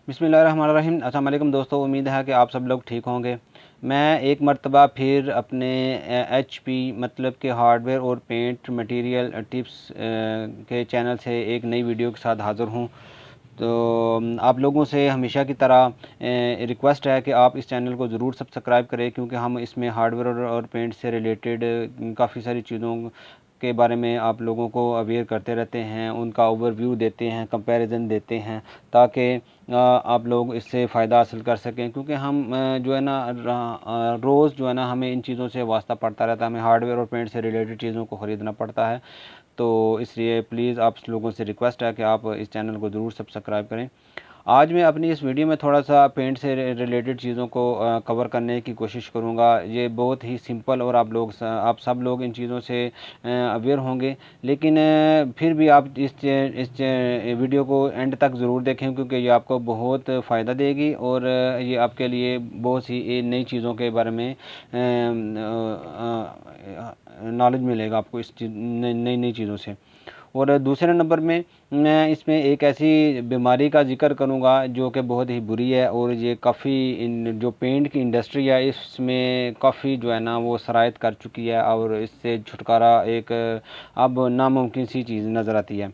बिस्मिल्लाहिर्रहमानिर्रहीम। अस्सलाम वालेकुम दोस्तों, उम्मीद है कि आप सब लोग ठीक होंगे। मैं एक मरतबा फिर अपने HP मतलब के हार्डवेयर और पेंट मटेरियल टिप्स के चैनल से एक नई वीडियो के साथ हाज़िर हूँ। तो आप लोगों से हमेशा की तरह रिक्वेस्ट है कि आप इस चैनल को ज़रूर सब्सक्राइब करें, क्योंकि हम इसमें हार्डवेयर और पेंट से रिलेटेड काफ़ी सारी चीज़ों के बारे में आप लोगों को अवेयर करते रहते हैं, उनका ओवरव्यू देते हैं, कंपैरिजन देते हैं, ताकि आप लोग इससे फ़ायदा हासिल कर सकें। क्योंकि हम जो है ना रोज़ जो है ना हमें इन चीज़ों से वास्ता पड़ता रहता है, हमें हार्डवेयर और पेंट से रिलेटेड चीज़ों को ख़रीदना पड़ता है। तो इसलिए प्लीज़ आप लोगों से रिक्वेस्ट है कि आप इस चैनल को ज़रूर सब्सक्राइब करें। आज मैं अपनी इस वीडियो में थोड़ा सा पेंट से रिलेटेड चीज़ों को कवर करने की कोशिश करूँगा। ये बहुत ही सिंपल और आप सब लोग इन चीज़ों से अवेयर होंगे, लेकिन फिर भी आप इस वीडियो को एंड तक ज़रूर देखें, क्योंकि ये आपको बहुत फ़ायदा देगी और ये आपके लिए बहुत सी नई चीज़ों के बारे में नॉलेज मिलेगा आपको इस नई नई चीज़ों से। और दूसरे नंबर में मैं इसमें एक ऐसी बीमारी का ज़िक्र करूँगा जो कि बहुत ही बुरी है, और ये काफ़ी जो पेंट की इंडस्ट्री है इसमें काफ़ी जो है ना वो शरारत कर चुकी है, और इससे छुटकारा एक अब नामुमकिन सी चीज़ नज़र आती है।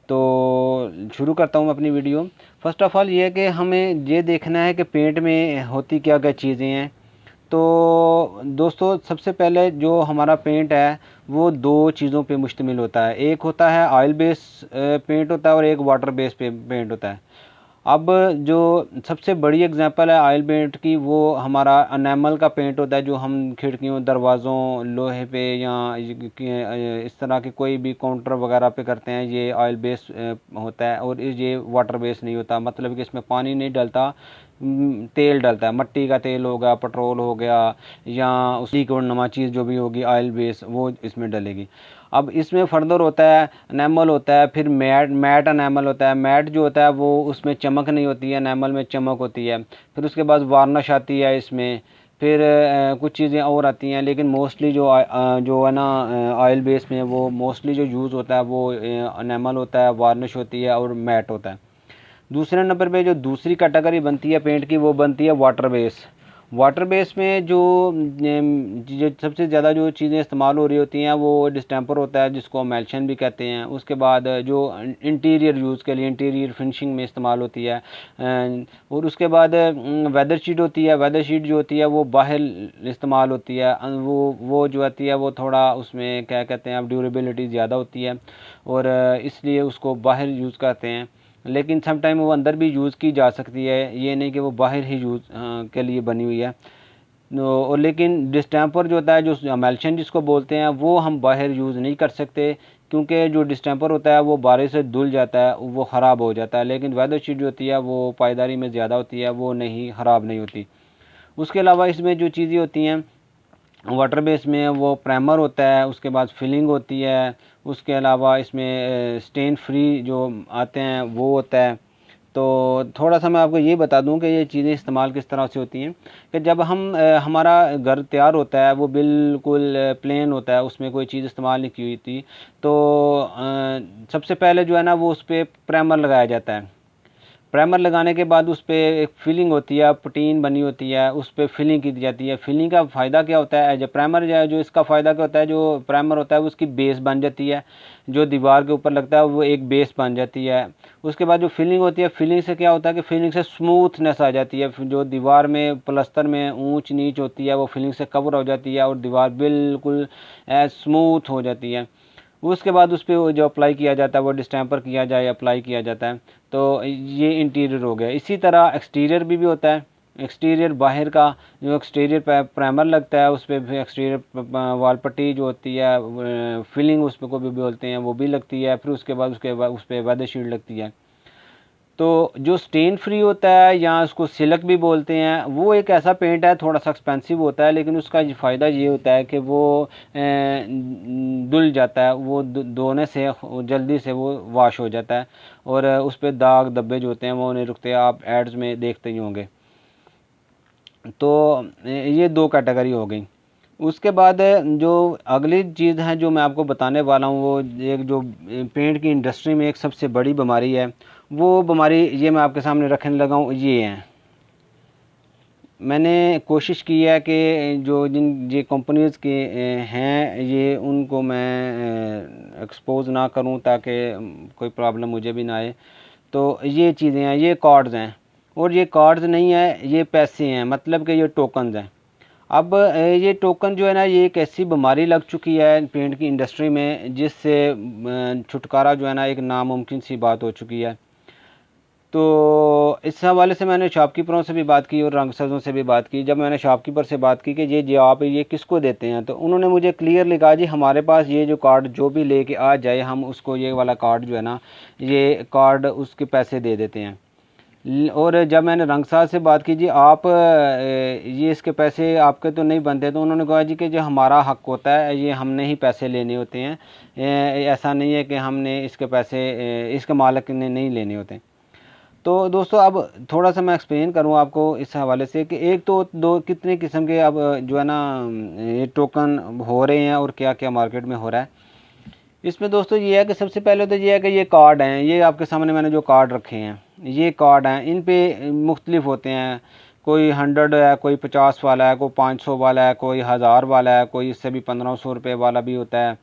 तो शुरू करता हूँ अपनी वीडियो। फ़र्स्ट ऑफ़ ऑल ये है कि हमें ये देखना है कि पेंट में होती क्या क्या चीज़ें हैं। तो दोस्तों, सबसे पहले जो हमारा पेंट है वो दो चीज़ों पे मुश्तमिल होता है। एक होता है ऑयल बेस पेंट होता है, और एक वाटर बेस पेंट होता है। अब जो सबसे बड़ी एग्जांपल है ऑयल पेंट की, वो हमारा एनामल का पेंट होता है, जो हम खिड़कियों, दरवाज़ों, लोहे पे या इस तरह के कोई भी काउंटर वगैरह पे करते हैं। ये ऑयल बेस होता है, और ये वाटर बेस नहीं होता, मतलब कि इसमें पानी नहीं डलता, तेल डलता है। मट्टी का तेल हो गया, पेट्रोल हो गया, या उसी को नमा चीज़ जो भी होगी ऑयल बेस, वो इसमें डलेगी। अब इसमें फर्दर होता है एनामल होता है, फिर मैट एनामल होता है। मैट जो होता है वो उसमें चमक नहीं होती है, एनामल में चमक होती है। फिर उसके बाद वार्निश आती है इसमें, फिर कुछ चीज़ें और आती हैं, लेकिन मोस्टली जो है ना ऑयल बेस में वो मोस्टली जो यूज़ होता है वो एनामल होता है, वार्निश होती है और मैट होता है। दूसरे नंबर पे जो दूसरी कैटेगरी बनती है पेंट की, वो बनती है वाटर बेस। वाटर बेस में जो सबसे ज़्यादा जो चीज़ें इस्तेमाल हो रही होती हैं वो डिस्टेंपर होता है, जिसको एमल्शन भी कहते हैं। उसके बाद जो इंटीरियर यूज़ के लिए, इंटीरियर फिनिशिंग में इस्तेमाल होती है। और उसके बाद वेदर शीट होती है। वेदर शीट जो होती है वो बाहर इस्तेमाल होती है। वो जो आती है वो थोड़ा उसमें क्या कहते हैं, अब ड्यूरेबिलिटी ज़्यादा होती है, और इसलिए उसको बाहर यूज़ करते हैं। लेकिन सम टाइम वो अंदर भी यूज़ की जा सकती है, ये नहीं कि वो बाहर ही यूज़ के लिए बनी हुई है। और लेकिन डिस्टेंपर जो होता है, जो एमल्शन जिसको बोलते हैं, वो हम बाहर यूज़ नहीं कर सकते, क्योंकि जो डिस्टेंपर होता है वो बारिश से धुल जाता है, वो ख़राब हो जाता है। लेकिन वेदर शीट जो होती है वो पायदारी में ज़्यादा होती है, वो नहीं ख़राब नहीं होती। उसके अलावा इसमें जो चीज़ें होती हैं वाटर बेस में, वो प्राइमर होता है, उसके बाद फिलिंग होती है, उसके अलावा इसमें स्टेन फ्री जो आते हैं वो होता है। तो थोड़ा सा मैं आपको ये बता दूं कि ये चीज़ें इस्तेमाल किस तरह से होती हैं। कि जब हमारा घर तैयार होता है वो बिल्कुल प्लेन होता है, उसमें कोई चीज़ इस्तेमाल नहीं की हुई थी, तो सबसे पहले जो है ना वो उस पर प्राइमर लगाया जाता है। प्राइमर लगाने के बाद उस पर एक फिलिंग होती है, प्रोटीन बनी होती है, उस पर फिलिंग की जाती है। फिलिंग का फ़ायदा क्या होता है, जब प्राइमर जो इसका फ़ायदा क्या होता है, जो प्राइमर होता है उसकी बेस बन जाती है, जो दीवार के ऊपर लगता है वो एक बेस बन जाती है। उसके बाद जो फिलिंग होती है, फिलिंग से क्या होता है कि फिलिंग से स्मूथनेस आ जाती है। जो दीवार में प्लस्तर में ऊंच नीच होती है वो फिलिंग से कवर हो जाती है, और दीवार बिल्कुल स्मूथ हो जाती है। उसके बाद उस पर जो अप्लाई किया जाता है वो डिस्टेंपर किया जाए, अप्लाई किया जाता है। तो ये इंटीरियर हो गया। इसी तरह एक्सटीरियर भी होता है। एक्सटीरियर बाहर का जो एक्सटीरियर प्राइमर लगता है, उस पर भी एक्सटीरियर वाल पट्टी जो होती है, फिलिंग उस पर को भी बोलते हैं, वो भी लगती है। फिर उसके बाद उस पर वेदर शीट लगती है। तो जो स्टेन फ्री होता है, या उसको सिल्क भी बोलते हैं, वो एक ऐसा पेंट है, थोड़ा सा एक्सपेंसिव होता है, लेकिन उसका फ़ायदा ये होता है कि वो धुल जाता है, वो धोने से जल्दी से वो वाश हो जाता है, और उस पर दाग धब्बे जो होते हैं वो नहीं रुकते। आप एड्स में देखते ही होंगे। तो ये दो कैटेगरी हो गई। उसके बाद जो अगली चीज़ है जो मैं आपको बताने वाला हूँ, वो एक जो पेंट की इंडस्ट्री में एक सबसे बड़ी बीमारी है, वो बीमारी ये मैं आपके सामने रखने लगा हूँ, ये हैं। मैंने कोशिश की है कि जो ये कंपनीज़ के हैं, ये उनको मैं एक्सपोज ना करूं ताकि कोई प्रॉब्लम मुझे भी ना आए। तो ये चीज़ें हैं, ये कार्ड्स हैं, और ये कार्ड्स नहीं है, ये पैसे हैं, मतलब कि ये टोकन्स हैं। अब ये टोकन जो है ना, ये एक ऐसी बीमारी लग चुकी है पेंट की इंडस्ट्री में जिससे छुटकारा जो है ना एक नामुमकिन सी बात हो चुकी है। तो इस हवाले से मैंने शॉपकीपरों से भी बात की और रंगसजों से भी बात की। जब मैंने शॉपकीपर से बात की कि ये जो आप ये किसको देते हैं, तो उन्होंने मुझे क्लियरली कहा, जी हमारे पास ये जो कार्ड जो भी लेके आ जाए, हम उसको ये वाला कार्ड जो है ना, ये कार्ड उसके पैसे दे देते हैं। और जब मैंने रंगसाज से बात की, जी आप ये इसके पैसे आपके तो नहीं बनते, तो उन्होंने कहा जी कि जो हमारा हक होता है, ये हमने ही पैसे लेने होते हैं, ऐसा नहीं है कि हमने इसके पैसे इसके मालिक ने नहीं लेने होते। तो दोस्तों, अब थोड़ा सा मैं एक्सप्लेन करूँ आपको इस हवाले से कि एक तो दो कितने किस्म के अब जो है ना ये टोकन हो रहे हैं और क्या क्या मार्केट में हो रहा है। इसमें दोस्तों ये है कि सबसे पहले तो ये है कि ये कार्ड हैं, ये आपके सामने मैंने जो कार्ड रखे हैं, ये कार्ड हैं, इन पे मुख्तलिफ होते हैं। कोई 100 है, कोई 50 वाला है, कोई 500 वाला है, कोई 1000 वाला है, कोई इससे भी 1500 रुपये वाला भी होता है।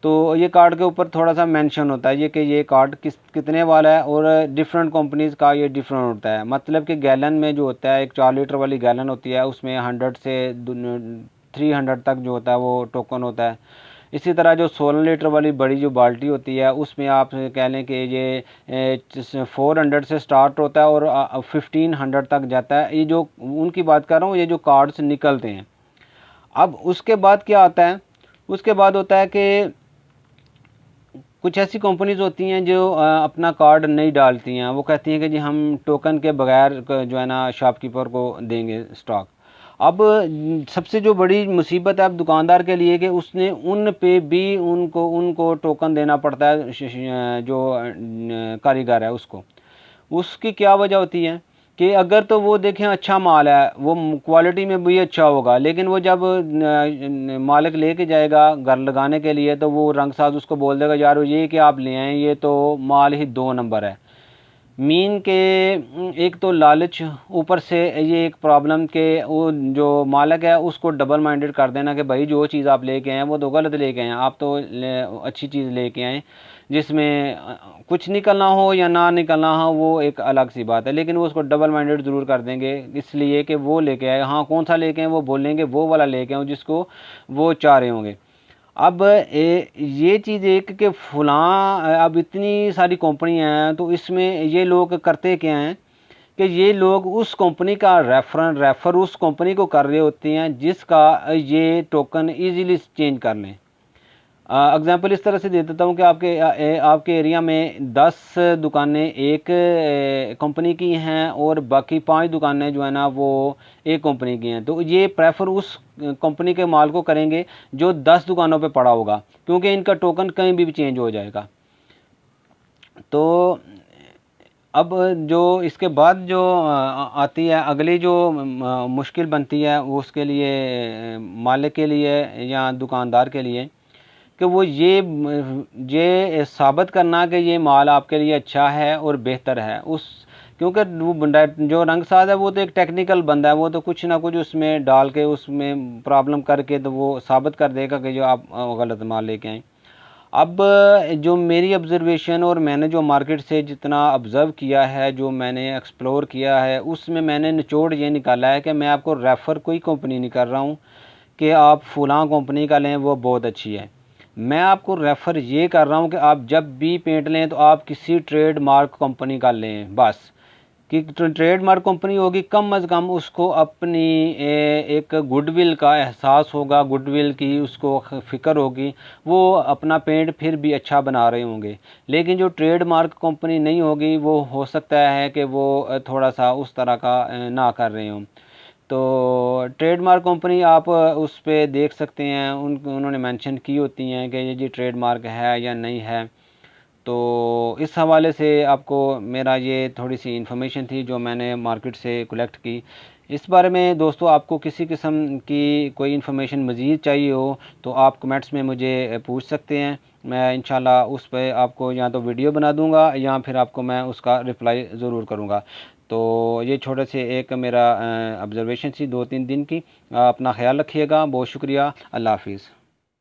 तो ये कार्ड के ऊपर थोड़ा सा मेंशन होता है ये कि ये कार्ड कितने वाला है, और डिफरेंट कंपनीज़ का ये डिफरेंट होता है। मतलब कि गैलन में जो होता है, एक 4 लीटर वाली गैलन होती है, उसमें 100 से 300 तक जो होता है वो टोकन होता है। इसी तरह जो 16 लीटर वाली बड़ी जो बाल्टी होती है, उसमें आप कह लें कि ये 400 से स्टार्ट होता है और 1500 तक जाता है। ये जो उनकी बात कर रहा हूँ, ये जो कार्ड्स निकलते हैं। अब उसके बाद क्या आता है, उसके बाद होता है कि कुछ ऐसी कंपनीज होती हैं जो अपना कार्ड नहीं डालती हैं। वो कहती हैं कि जी हम टोकन के बगैर जो है ना शॉपकीपर को देंगे स्टॉक। अब सबसे जो बड़ी मुसीबत है अब दुकानदार के लिए कि उसने उन पे भी उनको उनको टोकन देना पड़ता है, जो कारीगर है उसको। उसकी क्या वजह होती है कि अगर तो वो देखें अच्छा माल है, वो क्वालिटी में भी अच्छा होगा, लेकिन वो जब मालिक लेके जाएगा घर लगाने के लिए, तो वो रंगसाज उसको बोल देगा, यार ये कि आप ले आए, ये तो माल ही 2 नंबर है। मीन के एक तो लालच, ऊपर से ये एक प्रॉब्लम के वो जो मालिक है उसको डबल माइंडेड कर देना कि भाई जो चीज़ आप लेके आए वो तो गलत लेके आए, आप तो अच्छी चीज़ लेके आए, जिसमें कुछ निकलना हो या ना निकलना हो वो एक अलग सी बात है, लेकिन वो उसको डबल माइंडेड ज़रूर कर देंगे इसलिए कि वो लेके आए। हाँ, कौन सा लेके आए वो बोलेंगे, वो वाला लेके आए जिसको वो चाह रहे होंगे। अब ये चीज़ एक कि फलां, अब इतनी सारी कंपनी हैं, तो इसमें ये लोग करते क्या हैं कि ये लोग उस कंपनी का रेफ़र उस कंपनी को कर रहे होते हैं जिसका ये टोकन इजीली चेंज कर लें। एग्जांपल इस तरह से दे देता हूँ कि आपके एरिया में 10 दुकानें एक कंपनी की हैं और बाकी 5 दुकानें जो है ना वो एक कंपनी की हैं, तो ये प्रेफर उस कंपनी के माल को करेंगे जो 10 दुकानों पे पड़ा होगा, क्योंकि इनका टोकन कहीं भी चेंज हो जाएगा। तो अब जो इसके बाद जो आती है अगली जो मुश्किल बनती है, वो उसके लिए मालिक के लिए या दुकानदार के लिए कि वो ये साबित करना कि ये माल आपके लिए अच्छा है और बेहतर है। उस क्योंकि वो बंदा जो रंगसाज है वो तो एक टेक्निकल बंदा है, वो तो कुछ ना कुछ उसमें डाल के उसमें प्रॉब्लम करके तो वो साबित कर देगा कि जो आप गलत माल लेके आए। अब जो मेरी ऑब्ज़र्वेशन और मैंने जो मार्केट से जितना ऑब्ज़र्व किया है, जो मैंने एक्सप्लोर किया है, उसमें मैंने निचोड़ ये निकाला है कि मैं आपको रेफ़र कोई कंपनी नहीं कर रहा हूँ कि आप फ़लाँ कंपनी का लें वो बहुत अच्छी है। मैं आपको रेफ़र ये कर रहा हूँ कि आप जब भी पेंट लें तो आप किसी ट्रेडमार्क कंपनी का लें बस। कि ट्रेडमार्क कंपनी होगी, कम अज़ कम उसको अपनी एक गुडविल का एहसास होगा, गुडविल की उसको फ़िक्र होगी, वो अपना पेंट फिर भी अच्छा बना रहे होंगे। लेकिन जो ट्रेडमार्क कंपनी नहीं होगी, वो हो सकता है कि वो थोड़ा सा उस तरह का ना कर रहे हों। तो ट्रेडमार्क कंपनी आप उस पे देख सकते हैं, उन्होंने मेंशन की होती हैं कि ये जी ट्रेडमार्क है या नहीं है। तो इस हवाले से आपको मेरा ये थोड़ी सी इन्फॉर्मेशन थी जो मैंने मार्केट से कलेक्ट की इस बारे में दोस्तों आपको किसी किस्म की कोई इन्फॉर्मेशन मज़ीद चाहिए हो तो आप कमेंट्स में मुझे पूछ सकते हैं। मैं इंशाल्लाह उस पे आपको या तो वीडियो बना दूँगा या फिर आपको मैं उसका रिप्लाई ज़रूर करूँगा। तो ये छोटे से एक मेरा ऑब्ज़र्वेशन थी 2-3 दिन की। अपना ख़्याल रखिएगा। बहुत शुक्रिया। अल्लाह हाफ़िज़।